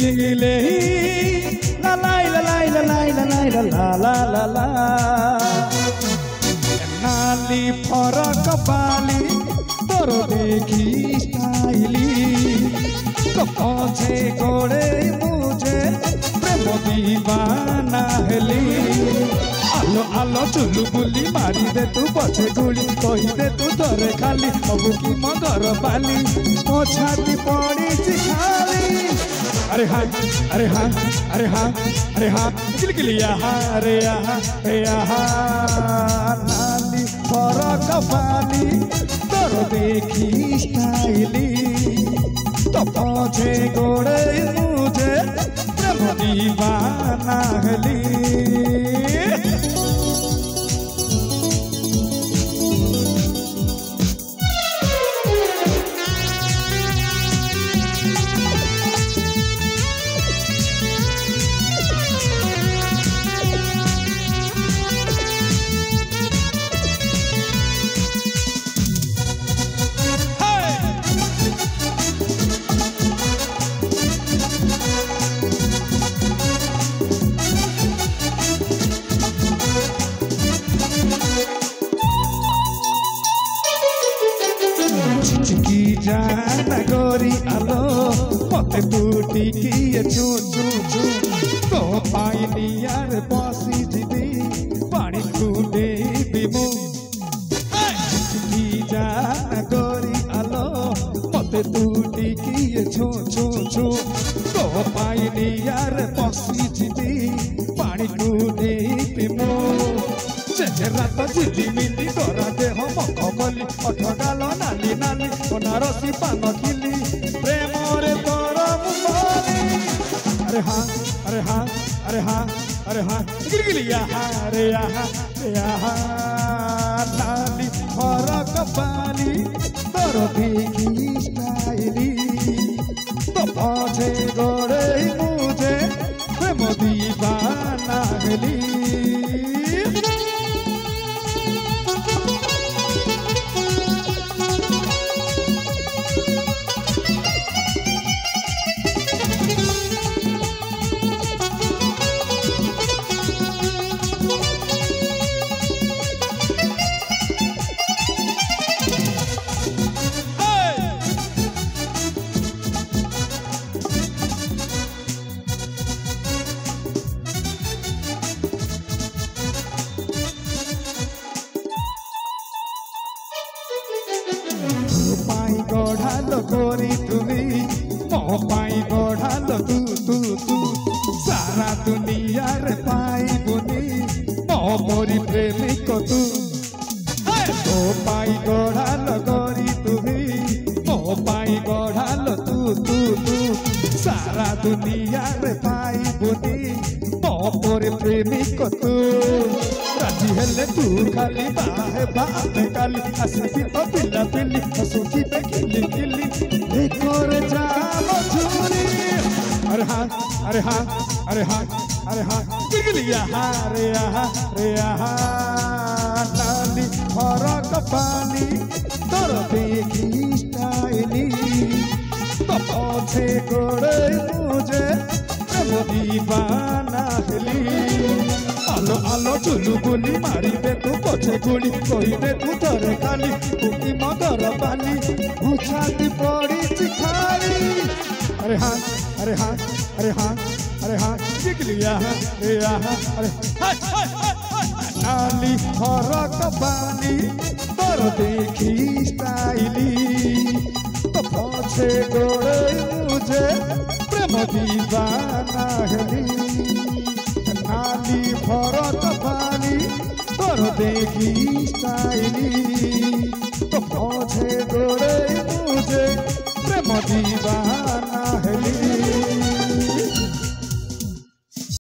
গিলে লা লাই লা লাই লা লাই লা লাই লা লা লা লা নালি ফরক বালি তোর দেখি স্টাইলি তো পৌঁছে গোড়ে মুঝে প্রেম দিবানা হেলি আলো আলো চুলবুলি মারি দে তু পছে গুলি কই দে তু ধরে খালি হবু কি মগর বালি মো ছাতি পড়িছি খালি अरे हाँ अरे हाँ अरे हाँ अरे हाँ किलकिलिया अरे नाली फरक बाली तोर देखी स्टाइली तो पौधे गोड़े मुझे प्रेम दीवाना हली जाना गोरी आलो मते तू टिकिए छू छू छू तो पाइनी यार बसी जीबी पानी खुदे बिमु की जाना गोरी आलो मते तू टिकिए छू छू छू तो पाइनी यार बसी जीबी पानी खुदे बिमु चेहरा तो झिली मिली गोरा देह मखमली अठगालो नाली नाली बनारसी पान खिली प्रेम रे तोर मुखली अरे हाँ अरे हाँ अरे हाँ अरे हाँ गिलगिलिया अरे यहाँ नाली फरक बाली तोर देखी स्टाइली तो पौधे गोड़े मुझे प्रेम दीवाना हेली गढ़ालो गोरी तुमी मो पाई गढ़ालो तू तू तू सारा दुनिया रे पाई बुनी मो मोरी प्रेमिक तू मो पाई गढ़ालो गोरी तुमी मो पाई गढ़ालो तू तू तू सारा दुनिया रे पाई बुनी मो मोरी प्रेमिक तू राजी हेले तू खाली बाहे बाहे काली आसबी ओ पिला पिली हसुकी पे किली किली देखो रे जामो झूरी अरे हाँ अरे हाँ अरे हाँ अरे हाँ गिलगिलिया अरे यहाँ नाली फरक बाली तोर देखी स्टाइली तो पौधे गोड़े मुझे प्रेम दीवाना हेली आलो आलो चुलबुली मारी दे तू पछे गुली कही दे तू धरे खाली तुकी मगर बाली छाती पड़ी चिखारी अरे हाँ अरे हाँ अरे हाँ अरे हाँ गिलगिलिया अरे नाली फरक बाली तोर देखी स्टाइली तो पछे गोड़े मुझे प्रेम दीवाना हेली नाली फरक बाली तोर देखी स्टाइली